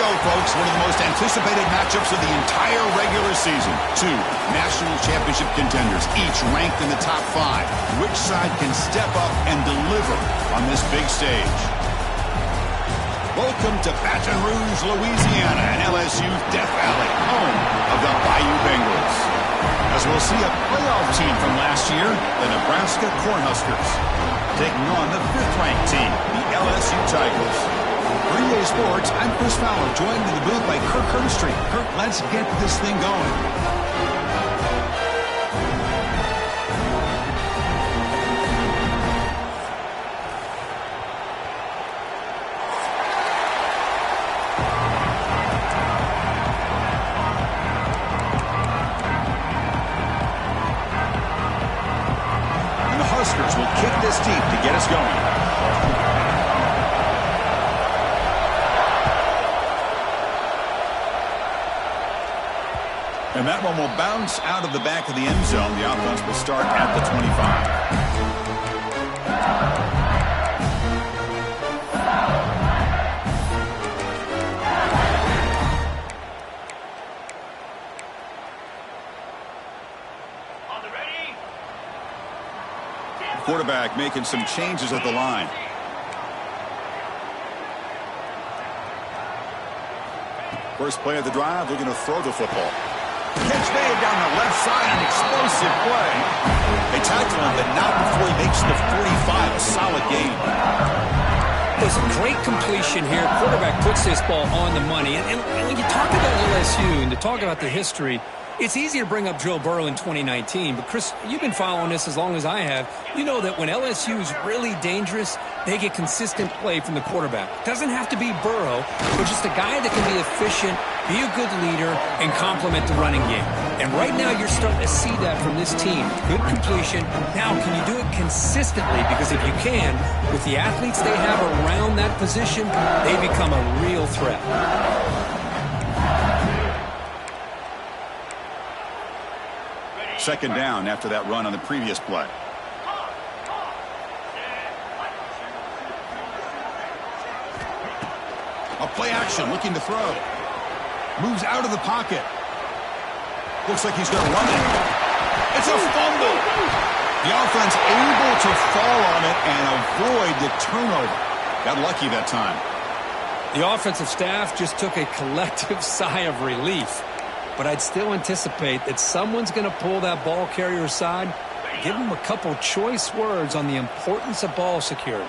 go, folks. One of the most anticipated matchups of the entire regular season. Two national championship contenders, each ranked in the top 5. Which side can step up and deliver on this big stage? Welcome to Baton Rouge, Louisiana, and LSU's Death Valley, home of the Bayou Bengals. As we'll see a playoff team from last year, the Nebraska Cornhuskers, taking on the 5th-ranked team, the LSU Tigers. For EA Sports, I'm Chris Fowler, joined in the booth by Kirk Hurtstreet. Kirk, let's get this thing going. Will kick this deep to get us going. And that one will bounce out of the back of the end zone. The offense will start at the 25. Quarterback making some changes at the line. First play of the drive, looking to throw the football. Catch made down the left side, an explosive play. They tackle him, but not before he makes the 45, a solid gain. There's a great completion here. Quarterback puts this ball on the money. And when you talk about LSU and to talk about the history, it's easy to bring up Joe Burrow in 2019, but Chris, you've been following this as long as I have. You know that when LSU is really dangerous, they get consistent play from the quarterback. Doesn't have to be Burrow, but just a guy that can be efficient, be a good leader, and complement the running game. And right now, you're starting to see that from this team. Good completion. Now, can you do it consistently? Because if you can, with the athletes they have around that position, they become a real threat. Second down after that run on the previous play. A play action, looking to throw. Moves out of the pocket. Looks like he's going to run it. It's a fumble. The offense able to fall on it and avoid the turnover. Got lucky that time. The offensive staff just took a collective sigh of relief. But I'd still anticipate that someone's going to pull that ball carrier aside, give him a couple choice words on the importance of ball security.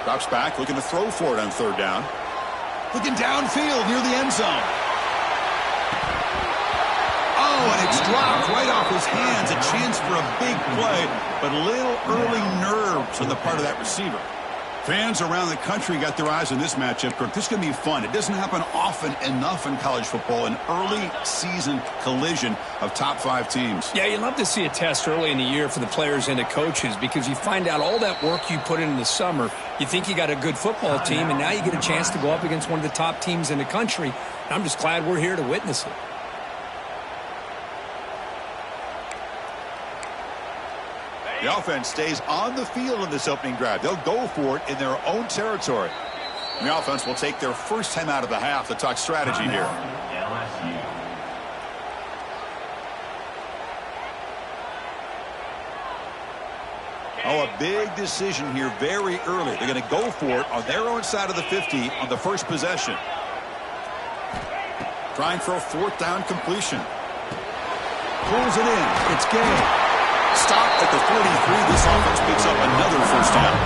Drops back, looking to throw for it on third down. Looking downfield near the end zone. Oh, and it's dropped right off his hands. A chance for a big play, but a little early nerves on the part of that receiver. Fans around the country got their eyes on this matchup, Kirk. This is going to be fun. It doesn't happen often enough in college football, an early season collision of top 5 teams. Yeah, you love to see a test early in the year for the players and the coaches because you find out all that work you put in the summer. You think you got a good football team, and now you get a chance to go up against one of the top teams in the country. I'm just glad we're here to witness it. The offense stays on the field in this opening drive. They'll go for it in their own territory. And the offense will take their first time out of the half to talk strategy here. Oh, a big decision here very early. They're going to go for it on their own side of the 50 on the first possession. Trying for a 4th down completion. Pulls it in. It's game. Stopped at the 43. This offense picks up another first down.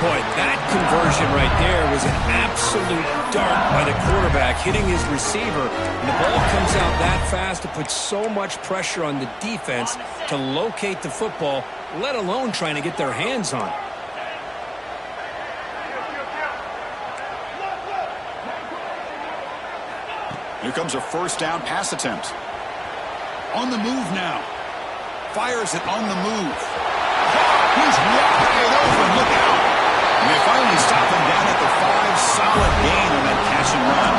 Boy, that conversion right there was an absolute dart by the quarterback hitting his receiver. And the ball comes out that fast to put so much pressure on the defense to locate the football, let alone trying to get their hands on it. Here comes a first down pass attempt. On the move now. Fires it on the move. He's wide open. Look out. And they finally stop him down at the 5. Solid gain on that catch and run.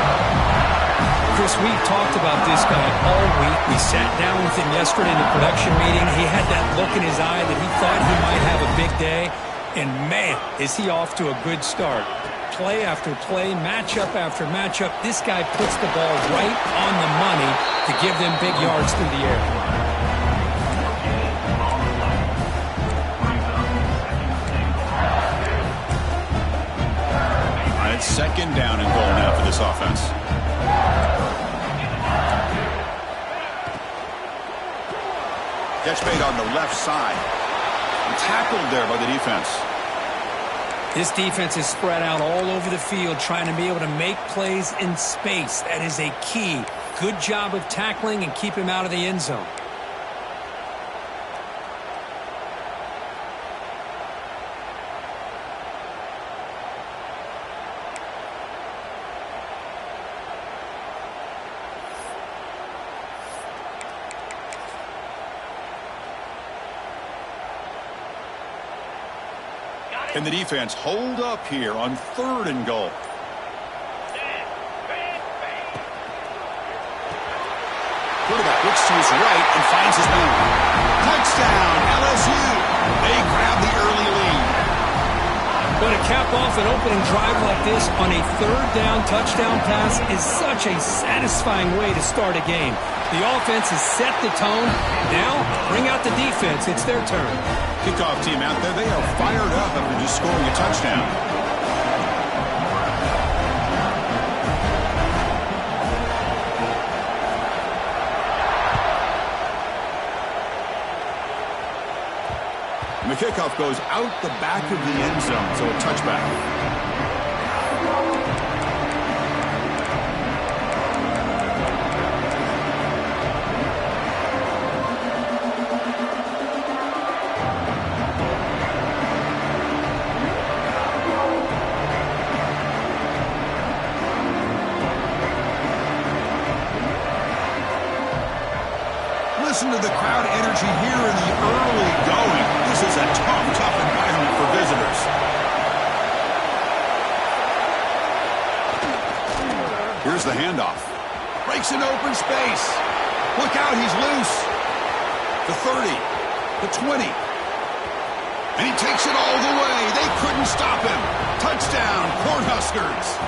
Chris, Chris, we talked about this guy all week. We sat down with him yesterday in the production meeting. He had that look in his eye that he thought he might have a big day. And, man, is he off to a good start. Play after play, matchup after matchup, this guy puts the ball right on the money to give them big yards through the air. It's second down and goal now for this offense. Catch made on the left side. Tackled there by the defense. This defense is spread out all over the field trying to be able to make plays in space. That is a key. Good job of tackling and keep him out of the end zone. And the defense hold up here on third and goal. Quarterback looks to his right and finds his man. Touchdown, LSU. They grab the early lead. But to cap off an opening drive like this on a third down touchdown pass is such a satisfying way to start a game. The offense has set the tone. Now, bring out the defense. It's their turn. Kickoff team out there. They are fired up after just scoring a touchdown. And the kickoff goes out the back of the end zone, so a touchback. Listen to the crowd energy here in the early going. This is a tough environment for visitors. Here's the handoff. Breaks an open space. Look out, he's loose. The 30, the 20. And he takes it all the way. They couldn't stop him. Touchdown, Cornhuskers.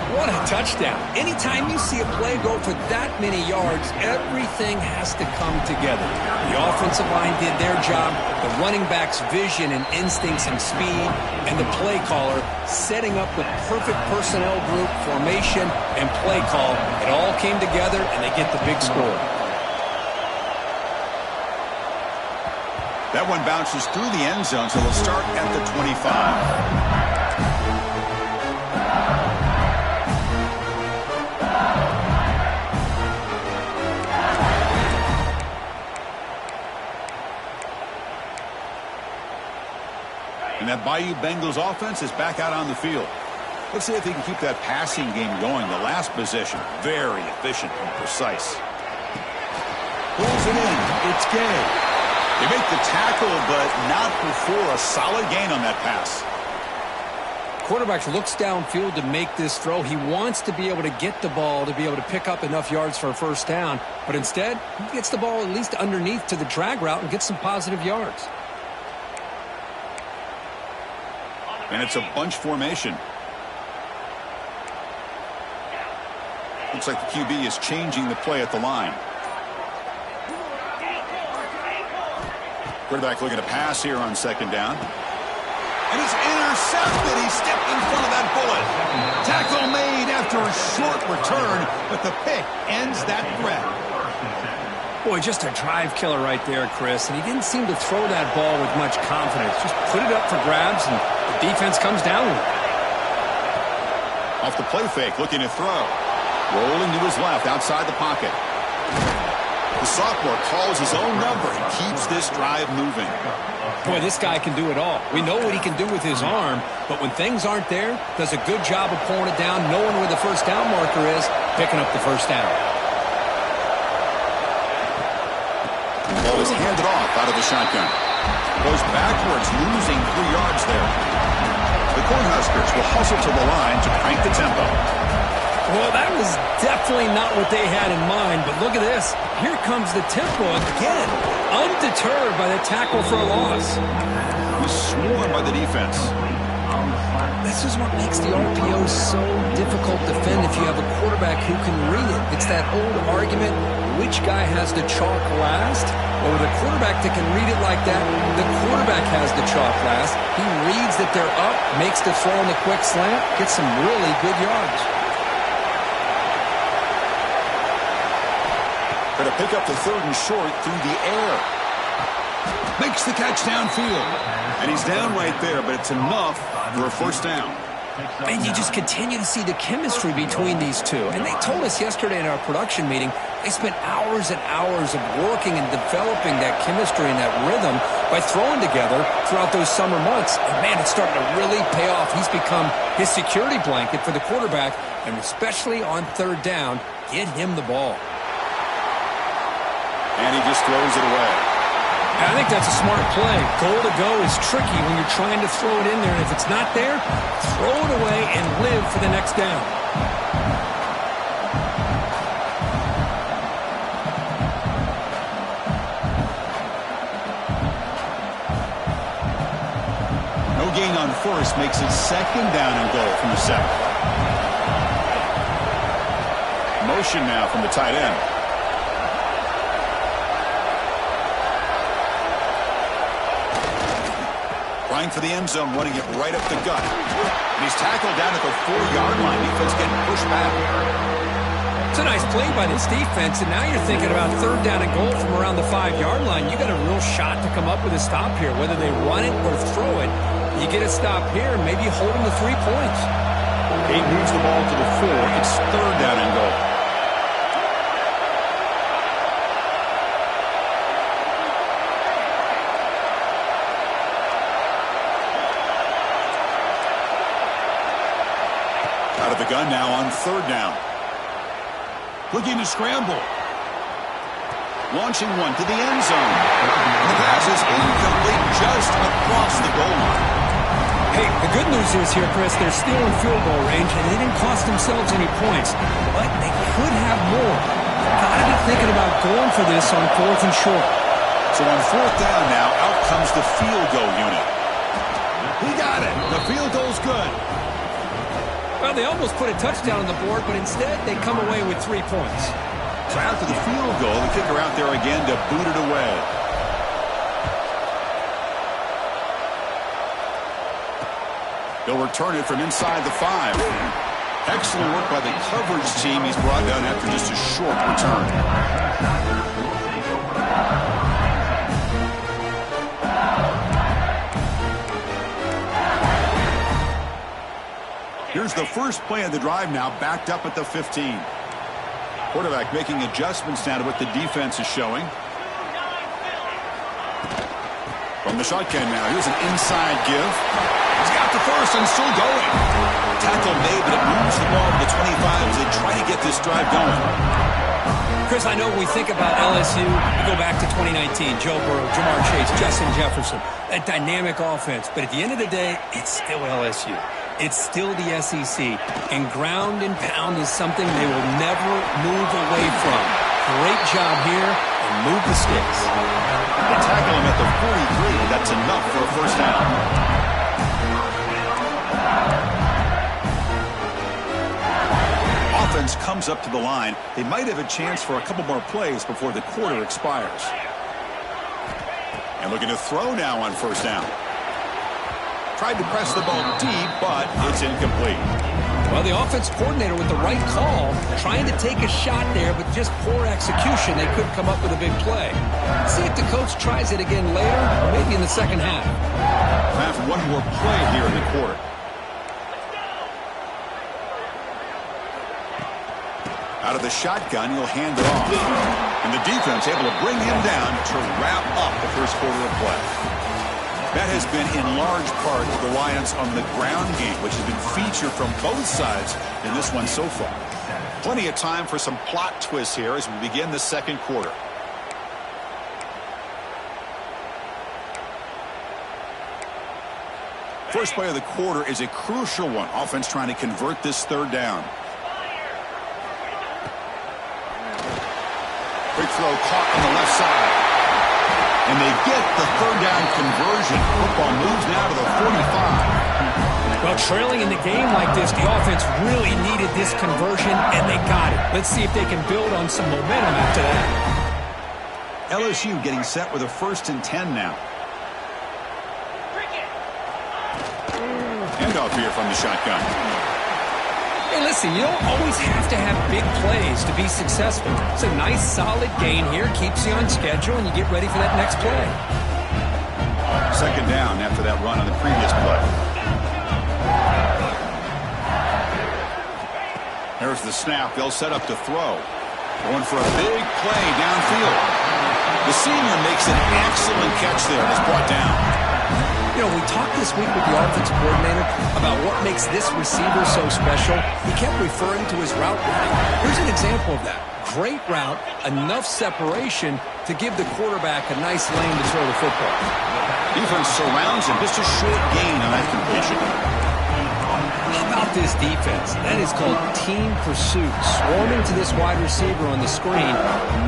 What a touchdown. Anytime you see a play go for that many yards, everything has to come together. The offensive line did their job, the running back's vision and instincts and speed, and the play caller setting up the perfect personnel group, formation, and play call. It all came together, and they get the big score. That one bounces through the end zone, so they'll start at the 25. And that Bayou Bengals offense is back out on the field. Let's see if they can keep that passing game going. The last possession, very efficient and precise. Pulls it in. It's Gay. They make the tackle, but not before a solid gain on that pass. Quarterback looks downfield to make this throw. He wants to be able to get the ball to be able to pick up enough yards for a first down. But instead, he gets the ball at least underneath to the drag route and gets some positive yards. And it's a bunch formation. Looks like the QB is changing the play at the line. Quarterback looking to pass here on second down. And it's intercepted. He stepped in front of that bullet. Tackle made after a short return, but the pick ends that threat. Boy, just a drive killer right there, Chris. And he didn't seem to throw that ball with much confidence. Just put it up for grabs, and the defense comes down with it. Off the play fake, looking to throw. Rolling to his left, outside the pocket. The sophomore calls his own number and keeps this drive moving. Boy, this guy can do it all. We know what he can do with his arm, but when things aren't there, does a good job of pulling it down, knowing where the first down marker is, picking up the first down. Ball is handed off out of the shotgun. Goes backwards, losing 3 yards there. The Cornhuskers will hustle to the line to crank the tempo. Well, that was definitely not what they had in mind, but look at this. Here comes the tempo again. Undeterred by the tackle for a loss. He's swarmed by the defense. This is what makes the RPO so difficult to defend if you have a quarterback who can read it. It's that old argument, which guy has the chalk last? Well, with a quarterback that can read it like that, the quarterback has the chalk last. He reads that they're up, makes the throw in the quick slant, gets some really good yards. Going to pick up the 3rd and short through the air. Makes the catch downfield. And he's down right there, but it's enough for a first down. And you just continue to see the chemistry between these two. And they told us yesterday in our production meeting, they spent hours and hours of working and developing that chemistry and that rhythm by throwing together throughout those summer months. And, man, it's starting to really pay off. He's become his security blanket for the quarterback, and especially on 3rd down, get him the ball. And he just throws it away. I think that's a smart play. Goal to go is tricky when you're trying to throw it in there. And if it's not there, throw it away and live for the next down. No gain on first makes it 2nd down and goal from the 7. Motion now from the tight end. Trying for the end zone, running it right up the gut. And he's tackled down at the 4-yard line. Defense getting pushed back. It's a nice play by this defense, and now you're thinking about 3rd down and goal from around the 5-yard line. You got a real shot to come up with a stop here, whether they run it or throw it. You get a stop here, maybe you hold them to 3 points. He moves the ball to the 4. It's 3rd down and goal. Out of the gun now on 3rd down. Looking to scramble. Launching one to the end zone. The pass is incomplete just across the goal line. Hey, the good news is here, Chris, they're still in field goal range, and they didn't cost themselves any points. But they could have more. Got to be thinking about going for this on 4th and short. So on 4th down now, out comes the field goal unit. He got it. The field goal's good. Well, they almost put a touchdown on the board, but instead they come away with 3 points. So after the field goal, the kicker out there again to boot it away. He'll return it from inside the 5. Excellent work by the coverage team. He's brought down after just a short return. Here's the first play of the drive now, backed up at the 15. Quarterback making adjustments now to what the defense is showing. From the shotgun now, here's an inside give. He's got the first and still going. Tackle made, but it moves the ball to the 25 as they try to get this drive going. Chris, I know when we think about LSU, we go back to 2019, Joe Burrow, Jamar Chase, Justin Jefferson, a dynamic offense. But at the end of the day, it's still LSU. It's still the SEC, and ground and pound is something they will never move away from. Great job here, and move the sticks. They tackle him at the 43. That's enough for a first down. Offense comes up to the line. They might have a chance for a couple more plays before the quarter expires. And looking to throw now on first down. Tried to press the ball deep, but it's incomplete. Well, the offense coordinator with the right call, trying to take a shot there, but just poor execution. They couldn't come up with a big play. See if the coach tries it again later, or maybe in the second half. Time for one more play here in the quarter. Out of the shotgun, he'll hand it off. And the defense able to bring him down to wrap up the first quarter of play. That has been in large part the reliance on the ground game, which has been featured from both sides in this one so far. Plenty of time for some plot twists here as we begin the second quarter. First play of the quarter is a crucial one. Offense trying to convert this third down. throw caught on the left side. And they get the third down conversion. Football moves now to the 45. Well, trailing in the game like this, the offense really needed this conversion, and they got it. Let's see if they can build on some momentum after that. LSU getting set with a 1st and 10 now. Handoff here from the shotgun. Hey, listen, you don't always have to have big plays to be successful. It's a nice, solid gain here. Keeps you on schedule, and you get ready for that next play. 2nd down after that run on the previous play. There's the snap. They'll set up to throw. Going for a big play downfield. The senior makes an excellent catch there and is brought down. You know, we talked this week with the offensive coordinator about what makes this receiver so special. He kept referring to his route running. Here's an example of that. Great route, enough separation to give the quarterback a nice lane to throw the football. Defense surrounds him. Just a short gain on that completion. How about this defense? That is called team pursuit. Swarming to this wide receiver on the screen,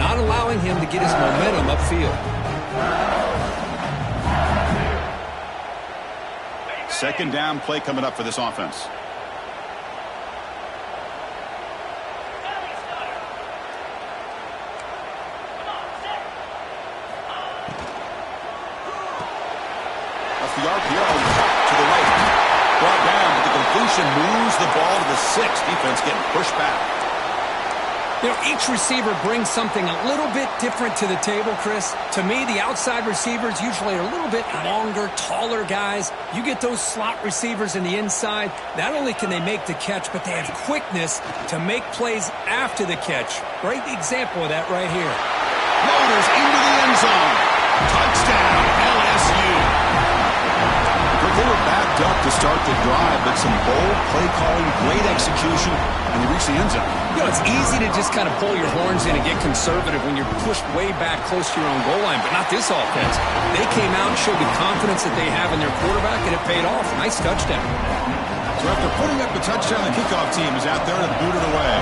not allowing him to get his momentum upfield. 2nd down play coming up for this offense. Off the RPO, to the right. Brought down, but the completion moves the ball to the 6. Defense getting pushed back. You know, each receiver brings something a little bit different to the table, Chris. To me, the outside receivers usually are a little bit longer, taller guys. You get those slot receivers in the inside. Not only can they make the catch, but they have quickness to make plays after the catch. Great example of that right here. Loaders into the end zone. Touchdown, LSU. They were backed up to start the drive, but some bold play calling, great execution, and they reached the end zone. You know, it's easy to just kind of pull your horns in and get conservative when you're pushed way back close to your own goal line, but not this offense. They came out and showed the confidence that they have in their quarterback, and it paid off. Nice touchdown. So after putting up the touchdown, the kickoff team is out there to boot it away.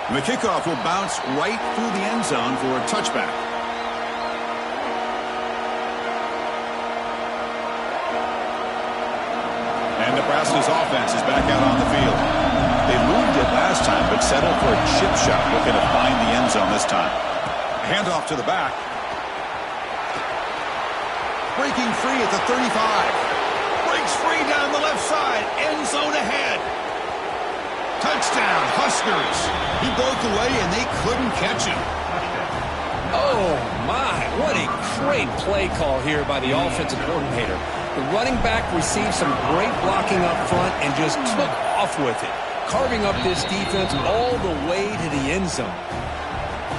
And the kickoff will bounce right through the end zone for a touchback. And Nebraska's offense is back out on the field. They moved it last time, but settled for a chip shot, looking to find the end zone this time. Handoff to the back. Breaking free at the 35. Breaks free down the left side. End zone ahead. Touchdown, Huskers. He broke away, and they couldn't catch him. Oh, my. What a great play call here by the offensive coordinator. The running back received some great blocking up front and just took off with it, carving up this defense all the way to the end zone.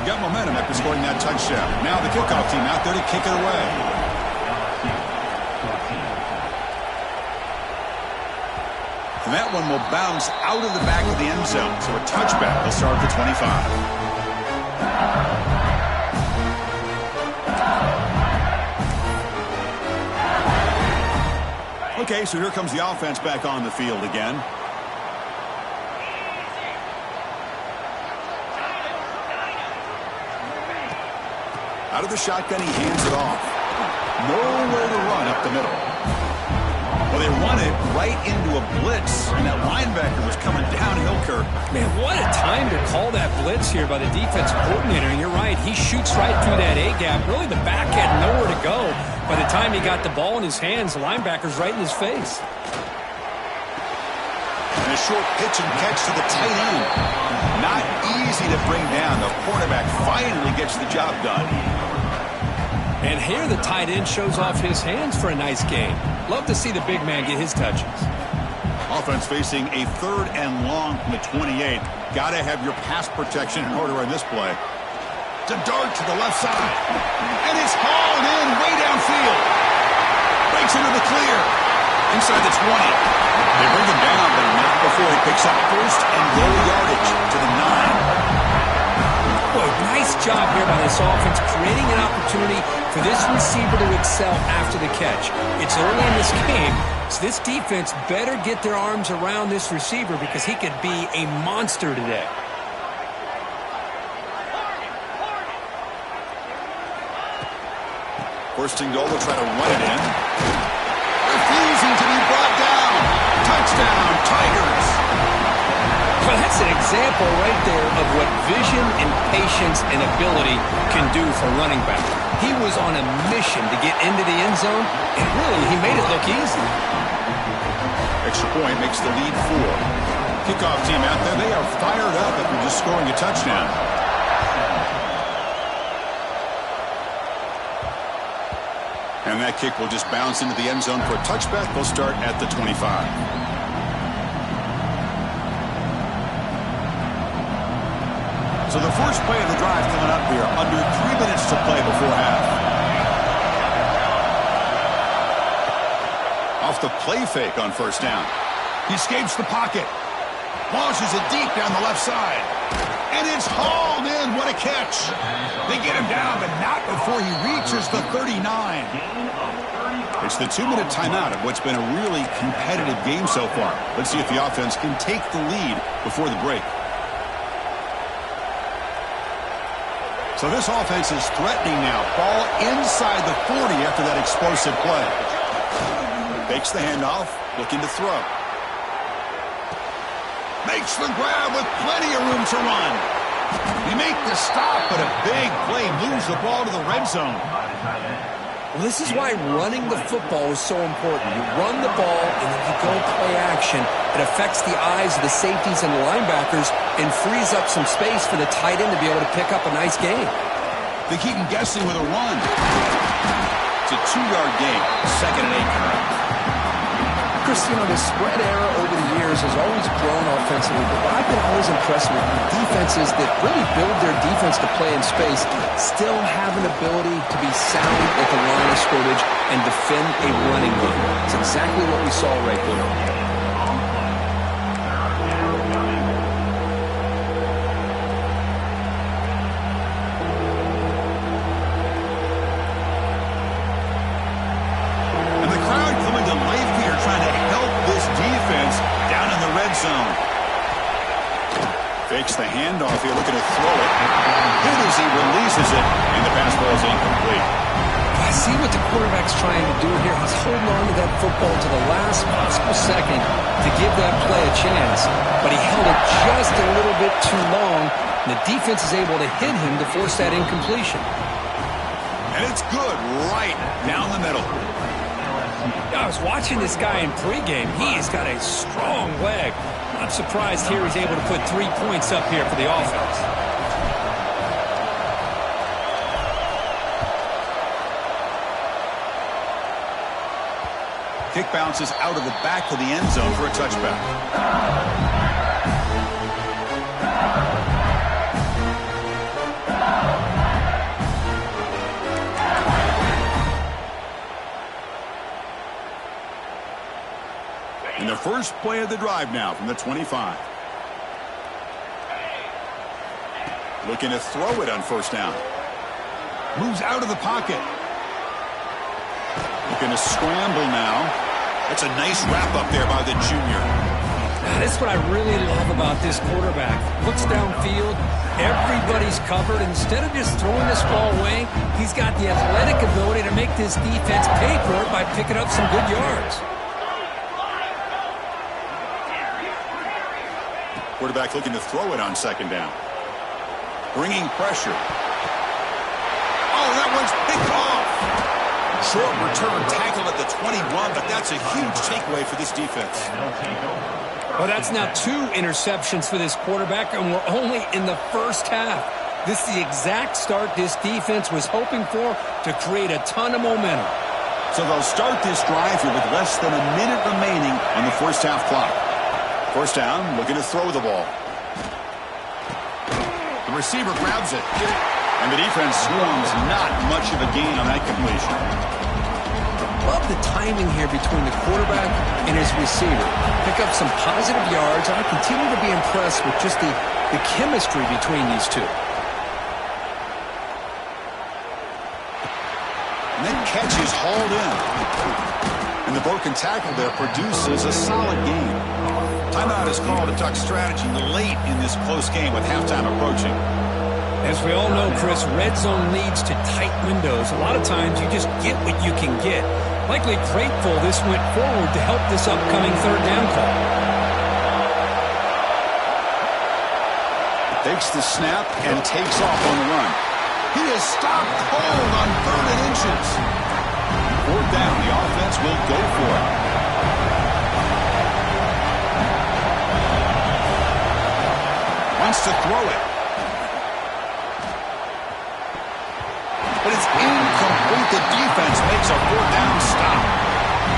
Got momentum after scoring that touchdown. Now the kickoff team out there to kick it away. And that one will bounce out of the back of the end zone. So a touchback will start at the 25. Okay, so here comes the offense back on the field again. Out of the shotgun, he hands it off. Nowhere to run up the middle. Well, they run it right into a blitz, and that linebacker was coming downhill, Kirk. Man, what a time to call that blitz here by the defensive coordinator. And you're right, he shoots right through that A-gap. Really, the back had nowhere to go. By the time he got the ball in his hands, the linebacker's right in his face. And a short pitch and catch to the tight end. Not easy to bring down. The cornerback finally gets the job done. And here the tight end shows off his hands for a nice gain. Love to see the big man get his touches. Offense facing a 3rd and long from the 28. Got to have your pass protection in order on this play. It's a dart to the left side. And it's hauled in way downfield. Breaks into the clear. Inside the 20. They bring him down, but not before he picks up 1st and goal yardage to the 9. Boy, nice Nice job here by this offense, creating an opportunity for this receiver to excel after the catch. It's early in this game, so this defense better get their arms around this receiver because he could be a monster today. First and goal, they'll try to run it in. Refusing to be brought down. Touchdown, Tigers. Well, that's an example right there of what vision and patience and ability can do for running back. He was on a mission to get into the end zone, and really, he made it look easy. Extra point makes the lead 4. Kickoff team out there, they are fired up after just scoring a touchdown. And that kick will just bounce into the end zone for a touchback. They'll start at the 25. So the first play of the drive coming up here. Under 3 minutes to play before half. Off the play fake on first down. He escapes the pocket. Launches it deep down the left side. And it's hauled in. What a catch. They get him down, but not before he reaches the 39. It's the 2-minute timeout of what's been a really competitive game so far. Let's see if the offense can take the lead before the break. So this offense is threatening now. Ball inside the 40 after that explosive play. Fakes the handoff, looking to throw. Makes the grab with plenty of room to run. He make the stop, but a big play moves the ball to the red zone. Well, this is why running the football is so important. You run the ball, and then you go play action. It affects the eyes of the safeties and the linebackers and frees up some space for the tight end to be able to pick up a nice gain. They keep him guessing with a run. It's a 2-yard gain. 2nd and 8. Chris, you know, the spread era over the years has always grown offensively, but what I've been always impressed with defenses that really build their defense to play in space still have an ability to be sound at the line of scrimmage and defend a running game. It's exactly what we saw right there. Fakes the handoff here, looking to throw it. Hit as he releases it, and the pass ball is incomplete. I see what the quarterback's trying to do here. He's holding on to that football to the last possible second to give that play a chance. But he held it just a little bit too long, and the defense is able to hit him to force that incompletion. And it's good right down the middle. I was watching this guy in pregame. He's got a strong leg. I'm surprised here he's able to put 3 points up here for the offense. Kick bounces out of the back of the end zone for a touchback. And the first play of the drive now from the 25. Looking to throw it on first down. Moves out of the pocket. Looking to scramble now. That's a nice wrap up there by the junior. That's what I really love about this quarterback. Looks downfield. Everybody's covered. Instead of just throwing this ball away, he's got the athletic ability to make this defense pay for it by picking up some good yards. Quarterback looking to throw it on second down. Bringing pressure. Oh, that one's picked off. Short return tackle at the 21, but that's a huge takeaway for this defense. Well, that's now 2 interceptions for this quarterback, and we're only in the first half. This is the exact start this defense was hoping for to create a ton of momentum. So they'll start this drive here with less than a minute remaining on the first half clock. First down, looking to throw the ball. The receiver grabs it. And the defense swarms, not much of a gain on that completion. Love the timing here between the quarterback and his receiver. Pick up some positive yards. I continue to be impressed with just the chemistry between these two. hauled in. And the broken tackle there produces a solid gain. Timeout is called to talk strategy late in this close game with halftime approaching. As we all know, Chris, red zone leads to tight windows. A lot of times you just get what you can get. Likely grateful this went forward to help this upcoming third down call. Takes the snap and takes off on the run. He is stopped cold on 3rd and inches. 4th down, the offense will go for it. Wants to throw it. But it's incomplete. The defense makes a 4th down stop.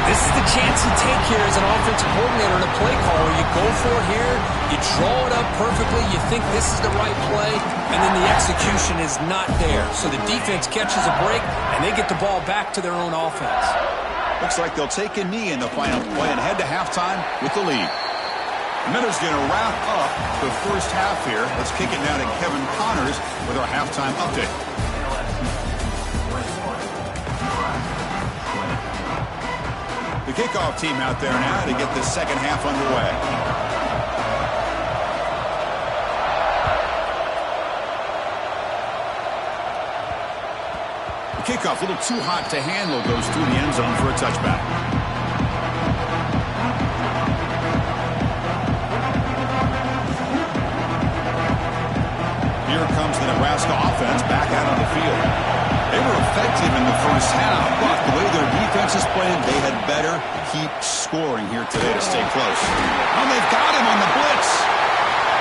This is the chance you take here as an offensive coordinator and a play caller. You go for it here, you draw it up perfectly, you think this is the right play, and then the execution is not there. So the defense catches a break, and they get the ball back to their own offense. Looks like they'll take a knee in the final play and head to halftime with the lead. Miller's going to wrap up the first half here. Let's kick it now to Kevin Connors with our halftime update. The kickoff team out there now to get the second half underway. The kickoff, a little too hot to handle, goes through the end zone for a touchback. Here comes the Nebraska offense back out on the field. They were effective in the first half, but the way their defense is playing, they had better keep scoring here today to stay close. Oh, they've got him on the blitz.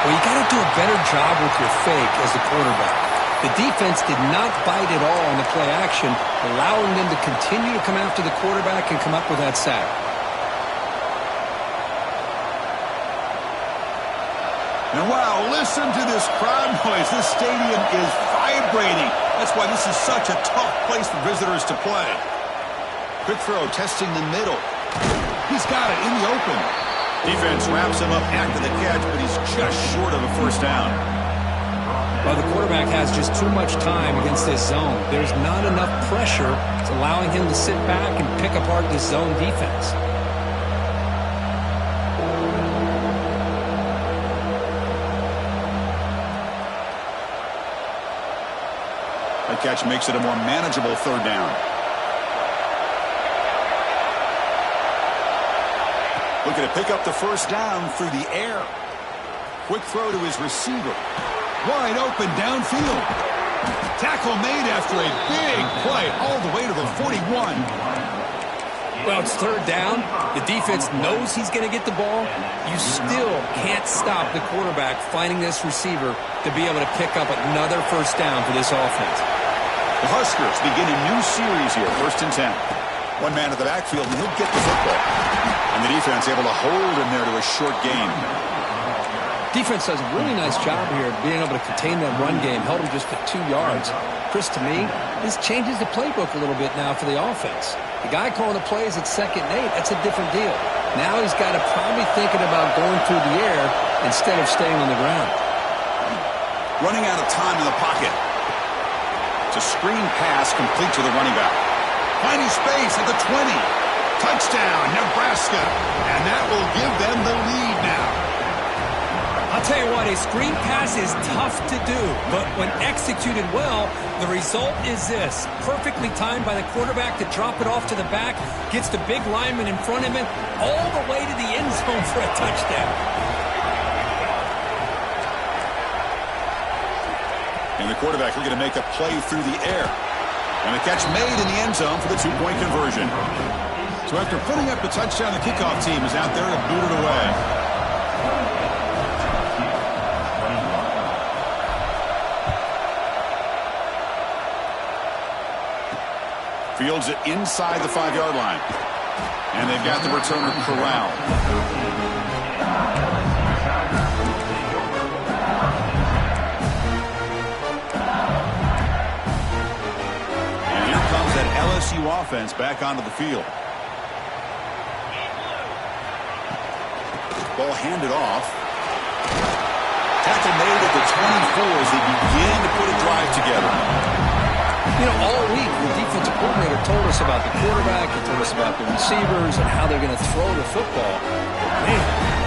Well, you got to do a better job with your fake as the quarterback. The defense did not bite at all on the play action, allowing them to continue to come after the quarterback and come up with that sack. And wow, listen to this crowd noise. This stadium is vibrating. That's why this is such a tough place for visitors to play. Quick throw, testing the middle. He's got it in the open. Defense wraps him up after the catch, but he's just short of a first down. Well, the quarterback has just too much time against this zone. There's not enough pressure. It's allowing him to sit back and pick apart this zone defense. That catch makes it a more manageable third down. Looking to pick up the first down through the air. Quick throw to his receiver. Wide open downfield. Tackle made after a big play all the way to the 41. Well, it's third down. The defense knows he's going to get the ball. You still can't stop the quarterback finding this receiver to be able to pick up another first down for this offense. The Huskers begin a new series here, 1st and 10. One man at the backfield, and he'll get the football. And the defense able to hold him there to a short gain. Defense does a really nice job here of being able to contain that run game. Held him just to 2 yards. Chris, to me, this changes the playbook a little bit now for the offense. The guy calling the plays at 2nd and 8, that's a different deal. Now he's got to probably thinking about going through the air instead of staying on the ground. Running out of time in the pocket. It's a screen pass complete to the running back. Finding space at the 20. Touchdown, Nebraska. And that will give them the lead now. I'll tell you what, a screen pass is tough to do, but when executed well, the result is this. Perfectly timed by the quarterback to drop it off to the back, gets the big lineman in front of him, all the way to the end zone for a touchdown. And the quarterback looking to make a play through the air. And a catch made in the end zone for the 2-point conversion. So after putting up the touchdown, the kickoff team is out there to boot it away. Fields it inside the 5-yard line. And they've got the returner corralled. And here comes that LSU offense back onto the field. Ball handed off. Tackle made at the 24 as they begin to put a drive together. You know, all week, the defensive coordinator told us about the quarterback, he told us about the receivers and how they're going to throw the football. Man,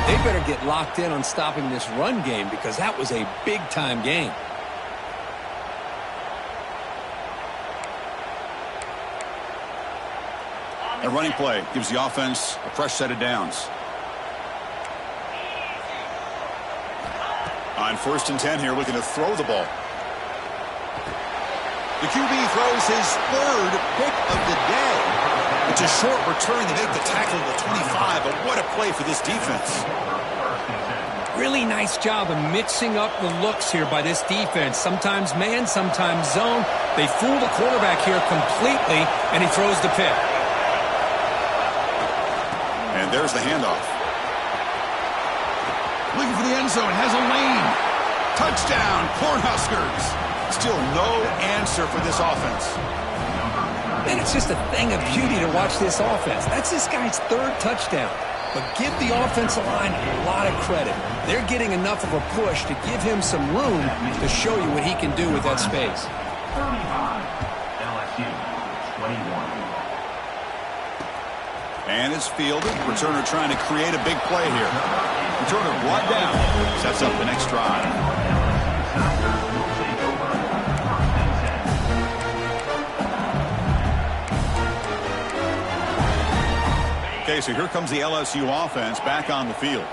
they better get locked in on stopping this run game because that was a big-time game. A running play gives the offense a fresh set of downs. On 1st and 10 here, looking to throw the ball. The QB throws his 3rd pick of the day. It's a short return to make the tackle at the 25, but what a play for this defense. Really nice job of mixing up the looks here by this defense. Sometimes man, sometimes zone. They fool the quarterback here completely, and he throws the pick. And there's the handoff. Looking for the end zone, has a lane. Touchdown, Cornhuskers. Still no answer for this offense. Man, it's just a thing of beauty to watch this offense. That's this guy's 3rd touchdown. But give the offensive line a lot of credit. They're getting enough of a push to give him some room to show you what he can do with that space. 35, LSU, 21. And it's fielded. Returner trying to create a big play here. Returner brought down. Sets up the next drive. Okay, so here comes the LSU offense back on the field.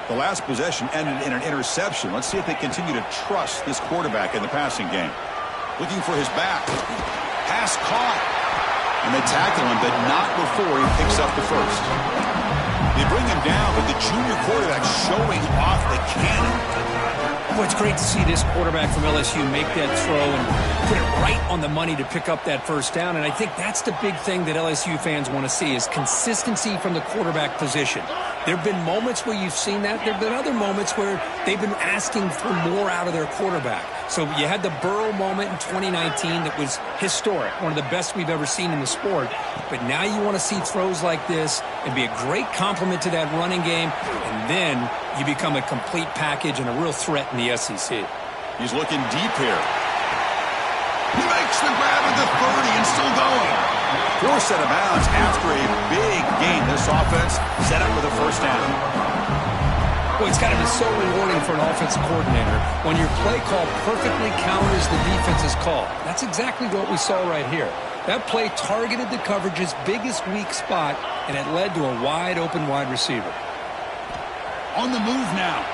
The last possession ended in an interception. Let's see if they continue to trust this quarterback in the passing game. Looking for his back. Pass caught. And they tackle him, but not before he picks up the first. They bring him down, but the junior quarterback showing off the cannon. Boy, it's great to see this quarterback from LSU make that throw and put it right on the money to pick up that first down. And I think that's the big thing that LSU fans want to see is consistency from the quarterback position. There have been moments where you've seen that. There have been other moments where they've been asking for more out of their quarterback. So you had the Burrow moment in 2019 that was historic, one of the best we've ever seen in the sport. But now you want to see throws like this and be a great complement to that running game, and then you become a complete package and a real threat in the SEC. He's looking deep here. He makes the grab at the 30 and still going. 4 set of bounds after a big game. This offense set up with a first down. Well, it's got to be so rewarding for an offensive coordinator when your play call perfectly counters the defense's call. That's exactly what we saw right here. That play targeted the coverage's biggest weak spot, and it led to a wide-open wide receiver. On the move now.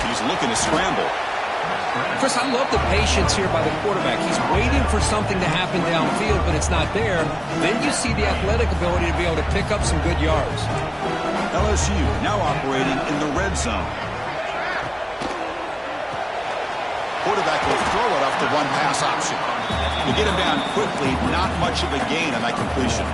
He's looking to scramble. Chris, I love the patience here by the quarterback. He's waiting for something to happen downfield, but it's not there. Then you see the athletic ability to be able to pick up some good yards. LSU now operating in the red zone. Quarterback will throw it off the one pass option. To get him down quickly, not much of a gain on that completion.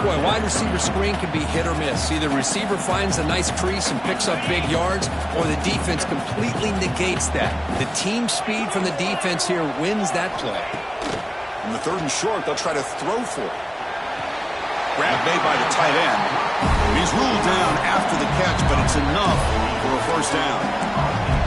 Boy, wide receiver screen can be hit or miss. Either receiver finds a nice crease and picks up big yards, or the defense completely negates that. The team speed from the defense here wins that play. On the 3rd and short, they'll try to throw for it. Grab made by the tight end. He's ruled down after the catch, but it's enough for a first down.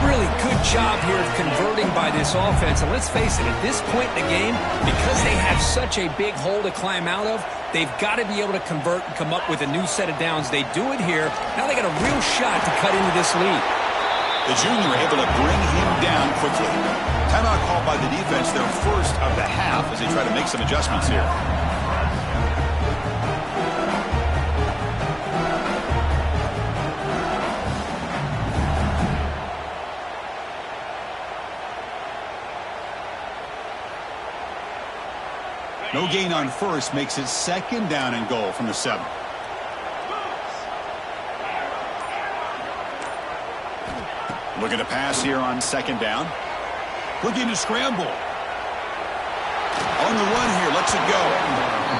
Really good job here of converting by this offense. And let's face it, at this point in the game, because they have such a big hole to climb out of, they've got to be able to convert and come up with a new set of downs. They do it here. Now they got a real shot to cut into this lead. The junior able to bring him down quickly. Timeout called by the defense, their first of the half, as they try to make some adjustments here. No gain on first makes it 2nd down and goal from the 7. Looking to pass here on 2nd down. Looking to scramble. On the run here, lets it go.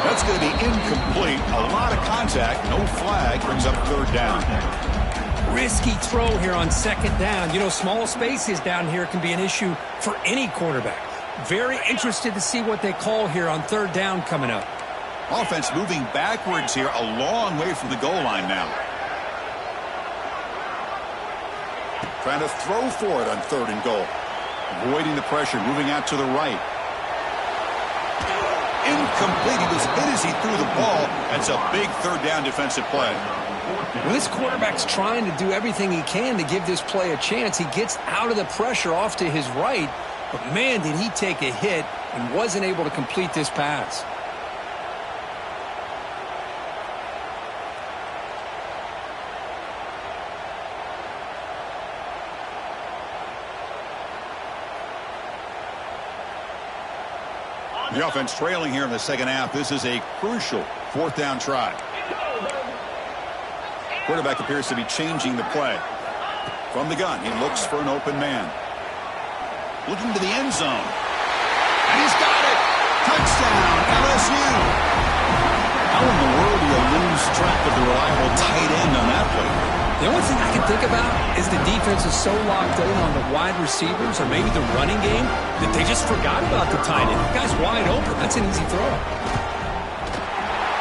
That's going to be incomplete. A lot of contact, no flag, brings up 3rd down. Risky throw here on 2nd down. You know, small spaces down here can be an issue for any quarterback. Very interested to see what they call here on 3rd down coming up. Offense moving backwards here, a long way from the goal line now. Trying to throw for it on 3rd and goal. Avoiding the pressure, moving out to the right. incomplete. He was hit as he threw the ball. That's a big third down defensive play. Well, this quarterback's trying to do everything he can to give this play a chance. He gets out of the pressure off to his right, but man, did he take a hit and wasn't able to complete this pass. The offense trailing here in the second half. This is a crucial fourth down try. Quarterback appears to be changing the play. From the gun, he looks for an open man. Looking to the end zone. And he's got it! Touchdown, LSU! How in the world do you lose track of the reliable tight end on that play? The only thing I can think about is the defense is so locked in on the wide receivers or maybe the running game that they just forgot about the tight end. The guy's wide open. That's an easy throw.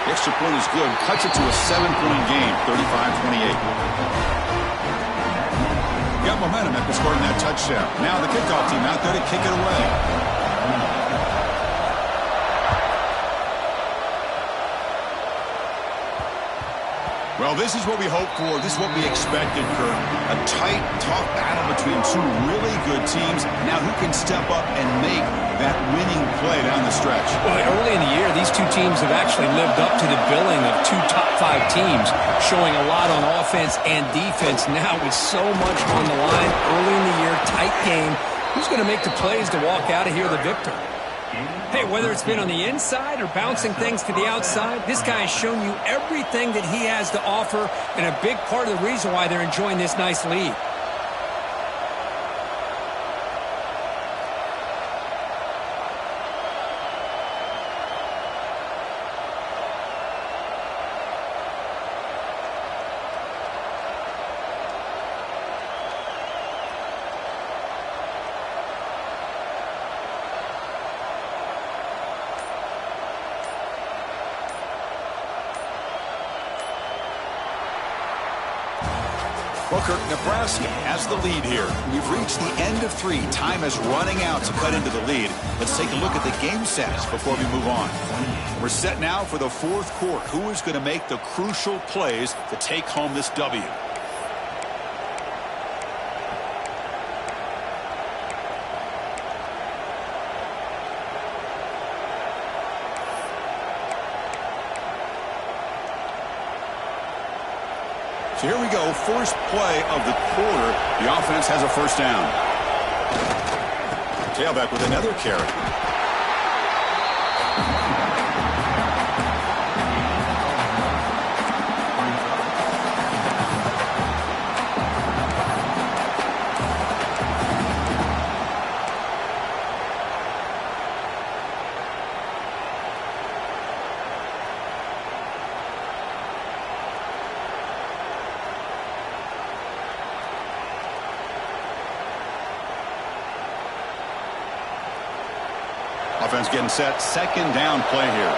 The extra point is good. Cuts it to a 7-point game, 35-28. Got momentum after scoring that touchdown. Now the kickoff team out there to kick it away. Well, this is what we hoped for. This is what we expected, Kurt. A tight, tough battle between two really good teams. Now who can step up and make that winning play down the stretch? Well, early in the year, these two teams have actually lived up to the billing of two top-5 teams, showing a lot on offense and defense. Now with so much on the line early in the year, tight game, who's going to make the plays to walk out of here the victor? Hey, whether it's been on the inside or bouncing things to the outside, this guy has shown you everything that he has to offer, and a big part of the reason why they're enjoying this nice lead. Booker, Nebraska has the lead here. We've reached the end of 3. Time is running out to cut into the lead. Let's take a look at the game stats before we move on. We're set now for the fourth quarter. Who is going to make the crucial plays to take home this W? So here we go, first play of the quarter. The offense has a first down. Tailback with another carry. Offense getting set. Second down play here.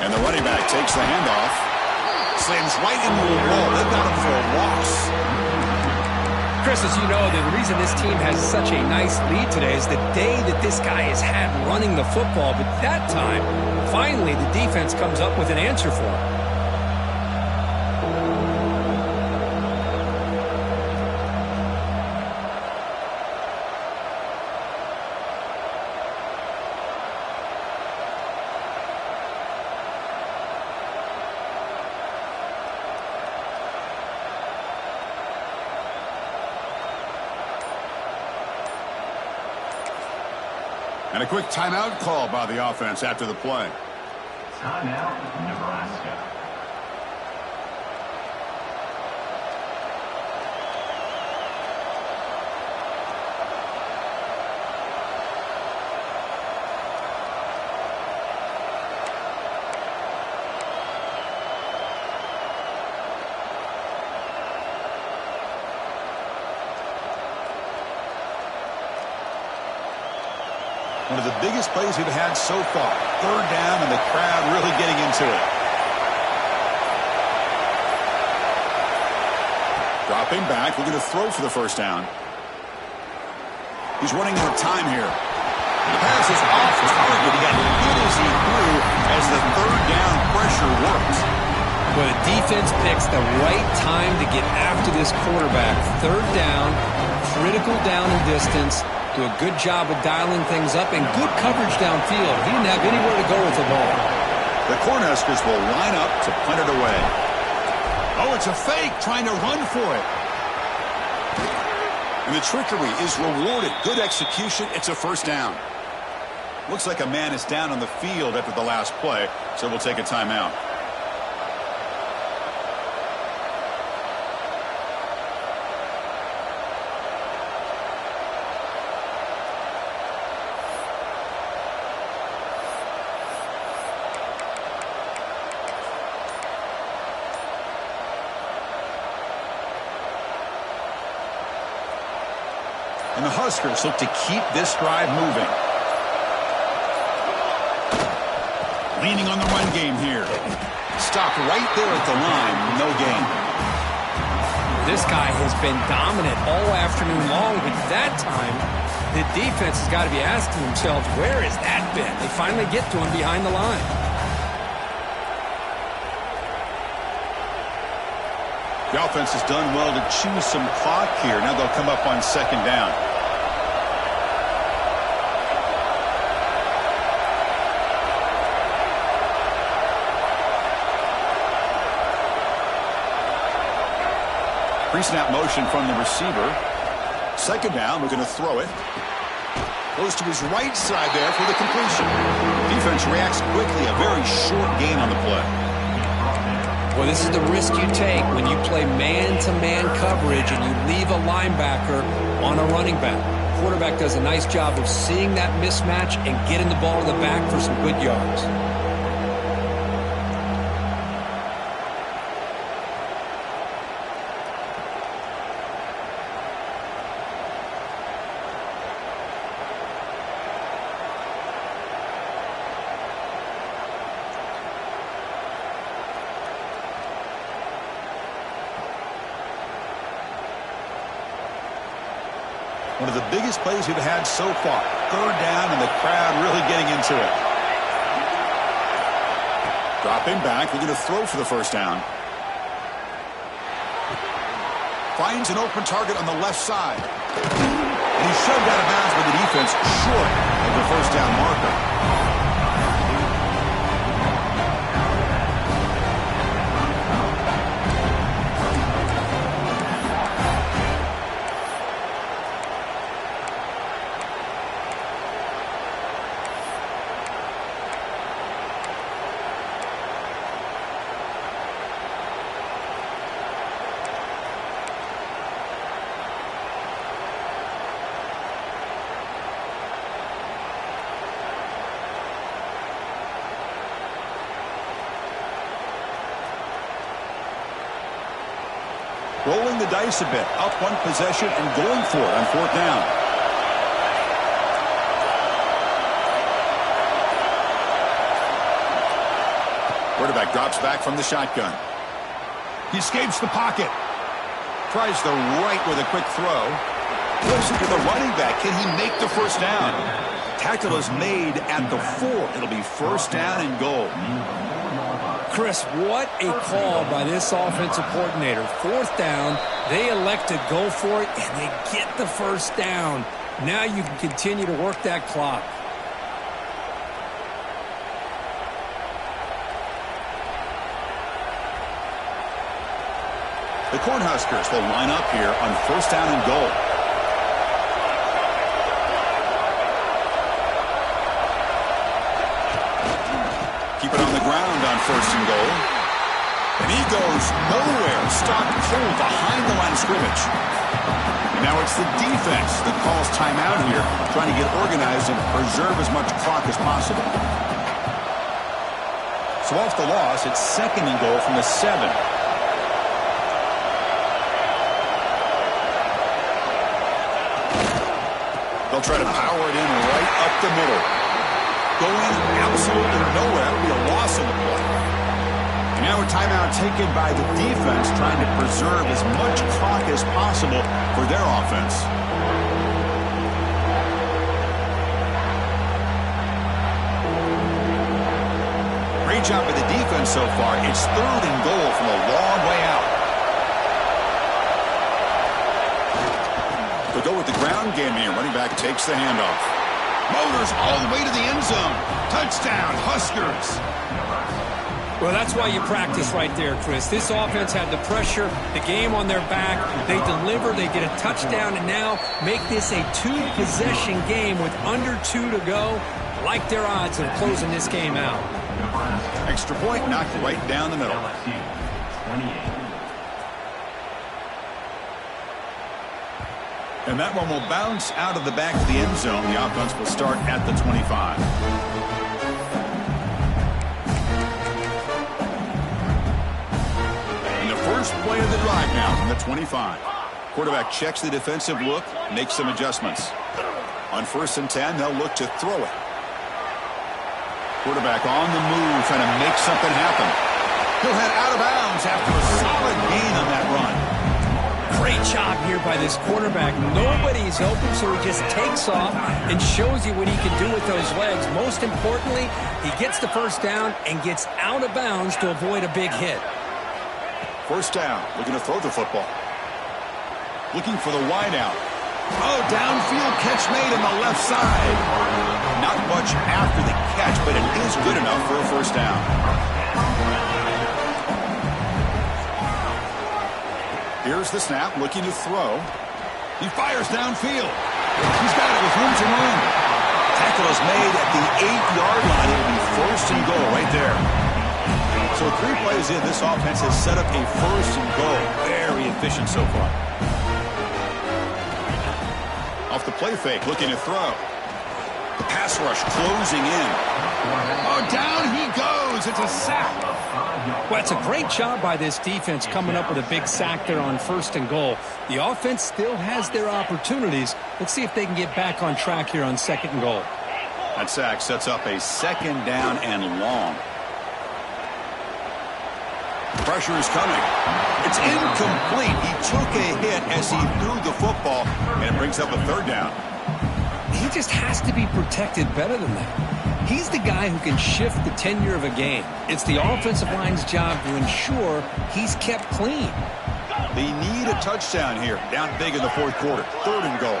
And the running back takes the handoff. Slams right into the wall. They've got him for a loss. Chris, as you know, the reason this team has such a nice lead today is the day that this guy has had running the football. But that time, finally, the defense comes up with an answer for him. And a quick timeout call by the offense after the play. Timeout, Nebraska. One of the biggest plays we've had so far. Third down and the crowd really getting into it. Dropping back, looking to throw for the first down. He's running out of time here. The pass is off target. He got hit as he threw as the third down pressure works. Well, the defense picks the right time to get after this quarterback. Third down, critical down and distance. Do a good job of dialing things up and good coverage downfield. He didn't have anywhere to go with the ball. The Cornhuskers will line up to punt it away. Oh, it's a fake, trying to run for it. And the trickery is rewarded. Good execution. It's a first down. Looks like a man is down on the field after the last play, so we'll take a timeout. And the Huskers look to keep this drive moving. Leaning on the run game here. Stopped right there at the line. No gain. This guy has been dominant all afternoon long, but that time, the defense has got to be asking themselves, where has that been? They finally get to him behind the line. The offense has done well to chew some clock here. Now they'll come up on second down. Pre-snap motion from the receiver. Second down, we're going to throw it. Goes to his right side there for the completion. Defense reacts quickly. A very short gain on the play. Well, this is the risk you take when you play man-to-man coverage and you leave a linebacker on a running back. Quarterback does a nice job of seeing that mismatch and getting the ball to the back for some good yards. One of the biggest plays we've had so far. Third down and the crowd really getting into it. Dropping back. We're going to throw for the first down. Finds an open target on the left side. And he's shoved out of bounds by the defense short of the first down marker. Rolling the dice a bit, up one possession and going for it on fourth down. Quarterback drops back from the shotgun. He escapes the pocket. Tries the right with a quick throw. Flips it to the running back. Can he make the first down? Tackle is made at the 4. It'll be first down and goal. Chris, what a call by this offensive coordinator. Fourth down, they elect to go for it, and they get the first down. Now you can continue to work that clock. The Cornhuskers will line up here on first down and goal. Keep it on the ground on first and goal. And he goes nowhere. Stopped cold behind the line of scrimmage. And now it's the defense that calls timeout here, trying to get organized and preserve as much clock as possible. So off the loss, it's second and goal from the 7. They'll try to power it in right up the middle. Going absolutely nowhere. It'll be a loss in the play. And now a timeout taken by the defense, trying to preserve as much clock as possible for their offense. job by the defense so far. It's 3rd and goal from a long way out. They'll go with the ground game here. Running back takes the handoff. Motors all the way to the end zone. Touchdown, Huskers. Well, that's why you practice right there, Chris. This offense had the pressure, the game on their back. They deliver, they get a touchdown, and now make this a 2-possession game with under 2 to go. Like their odds of closing this game out. Extra point knocked right down the middle. LSU, 28. And that one will bounce out of the back of the end zone. The offense will start at the 25. First play of the drive now from the 25. Quarterback checks the defensive look, makes some adjustments. On 1st and 10, they'll look to throw it. Quarterback on the move, trying to make something happen. He'll head out of bounds after a solid gain on that run. Great job here by this quarterback. Nobody's open, so he just takes off and shows you what he can do with those legs. Most importantly, he gets the first down and gets out of bounds to avoid a big hit. 1st down, looking to throw the football. Looking for the wide out. Oh, downfield catch made on the left side. Not much after the catch, but it is good enough for a 1st down. Here's the snap, looking to throw. He fires downfield. He's got it with room to run. Tackle is made at the 8-yard line. It'll be 1st and goal right there. So 3 plays in, this offense has set up a 1st and goal. Very efficient so far. Off the play fake, looking to throw. The pass rush closing in. Oh, down he goes. It's a sack. Well, it's a great job by this defense coming up with a big sack there on 1st and goal. The offense still has their opportunities. Let's see if they can get back on track here on 2nd and goal. That sack sets up a 2nd down and long. Pressure is coming. It's incomplete. He took a hit as he threw the football, and it brings up a 3rd down. He just has to be protected better than that. He's the guy who can shift the tenure of a game. It's the offensive line's job to ensure he's kept clean. They need a touchdown here. Down big in the 4th quarter. 3rd and goal.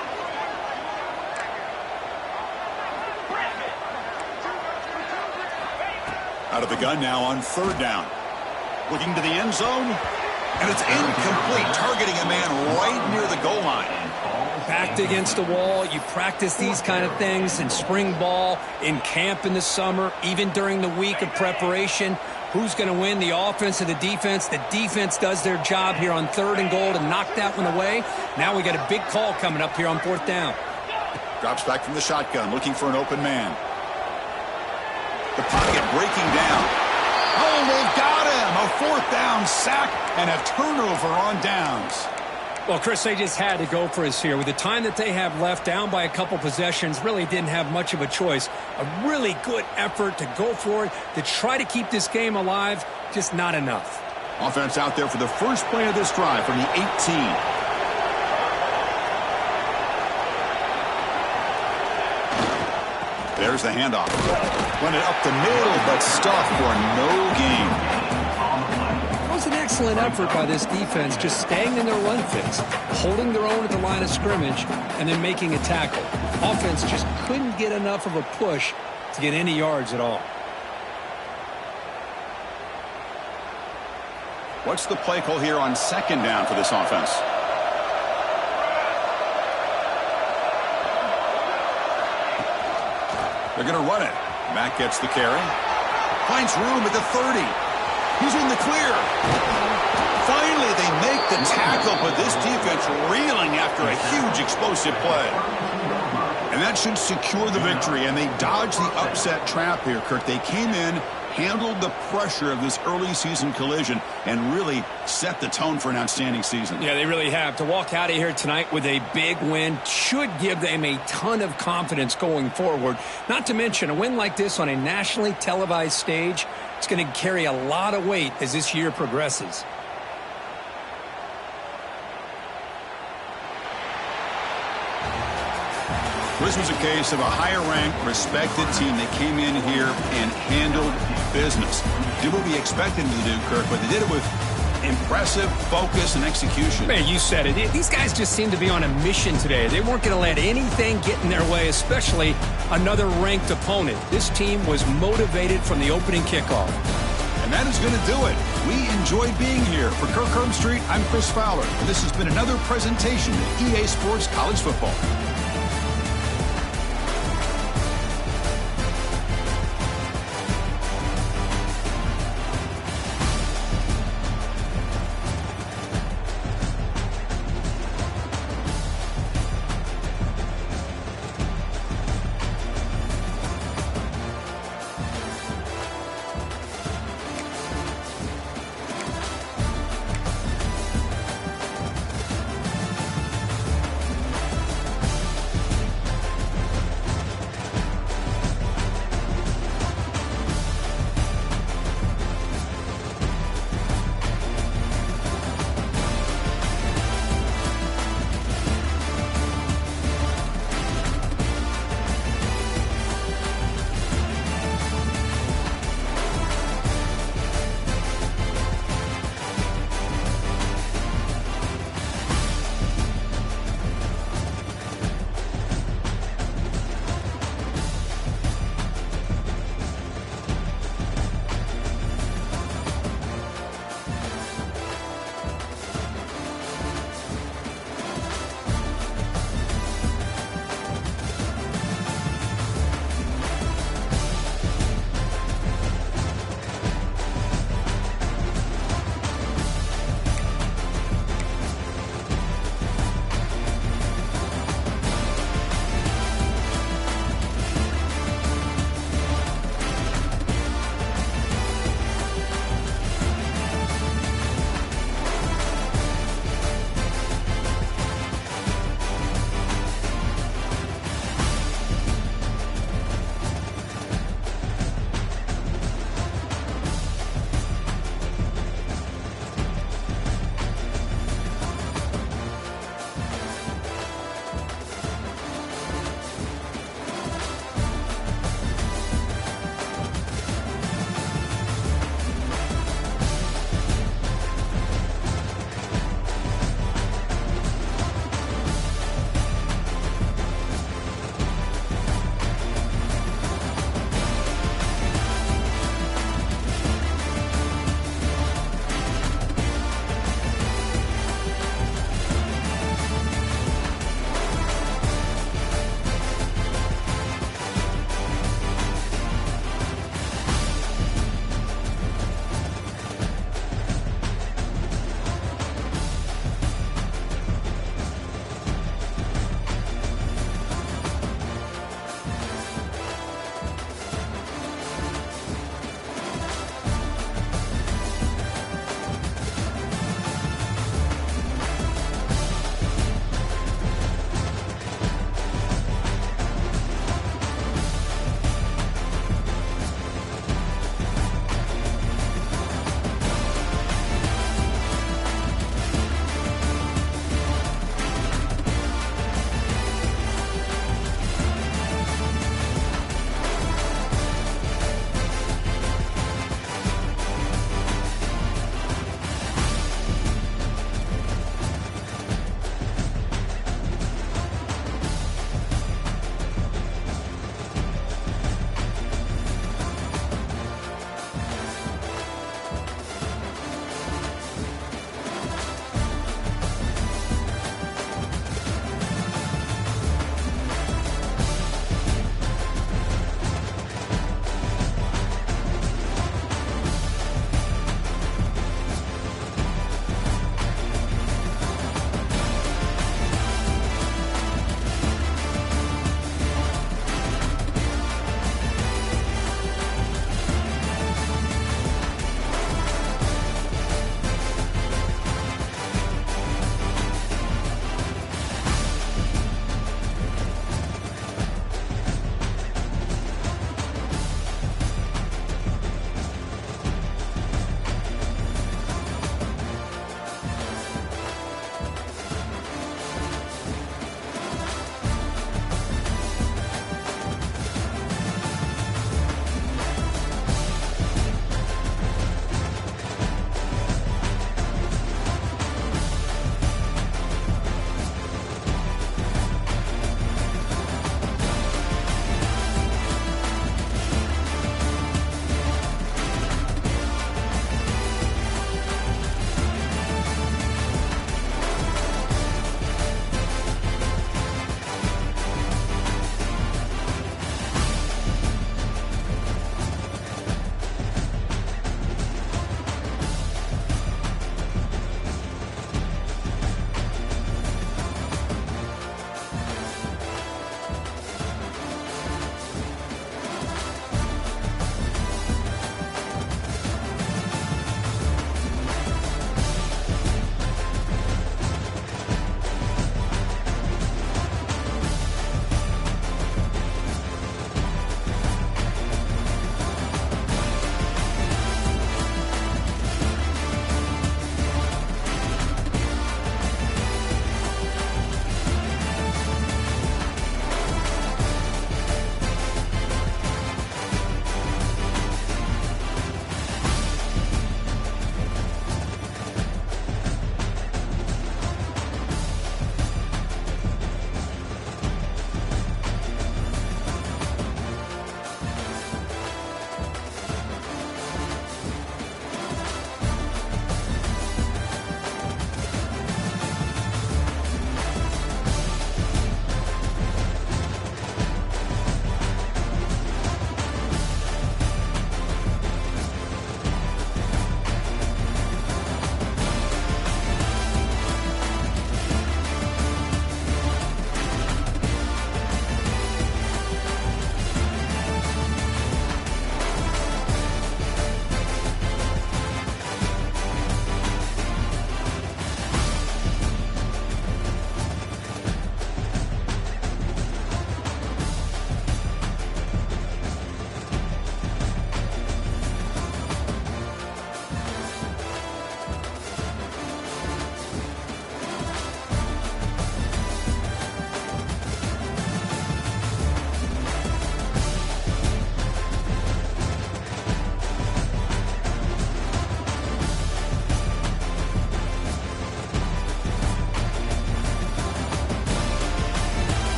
Out of the gun now on 3rd down. Looking to the end zone, and it's incomplete, targeting a man right near the goal line. Backed against the wall, you practice these kind of things in spring ball, in camp in the summer, even during the week of preparation. Who's going to win, the offense or the defense? The defense does their job here on 3rd and goal to knock that one away. Now we got a big call coming up here on 4th down. Drops back from the shotgun, looking for an open man. The pocket breaking down. Oh, they've got him. A 4th down sack and a turnover on downs. Well, Chris, they just had to go for us here. With the time that they have left, down by a couple possessions, really didn't have much of a choice. A really good effort to go for it, to try to keep this game alive, just not enough. Offense out there for the first play of this drive from the 18. There's the handoff. Run it up the middle, but stuffed for no gain. It was an excellent effort by this defense, just staying in their run fix, holding their own at the line of scrimmage, and then making a tackle. Offense just couldn't get enough of a push to get any yards at all. What's the play call here on 2nd down for this offense? They're going to run it. Mack gets the carry. Finds room at the 30. He's in the clear. Finally, they make the tackle, but this defense reeling after a huge explosive play. And that should secure the victory, and they dodged the upset trap here, Kirk. They came in, handled the pressure of this early season collision, and really set the tone for an outstanding season. Yeah, they really have. To walk out of here tonight with a big win should give them a ton of confidence going forward. Not to mention, a win like this on a nationally televised stage, it's going to carry a lot of weight as this year progresses. This was a case of a higher-ranked, respected team that came in here and handled business. Did what we expected them to do, Kirk, but they did it with impressive focus and execution. Man, you said it. These guys just seem to be on a mission today. They weren't going to let anything get in their way, especially another ranked opponent. This team was motivated from the opening kickoff. And that is going to do it. We enjoyed being here. For Kirk Street, I'm Chris Fowler. And this has been another presentation of EA Sports College Football.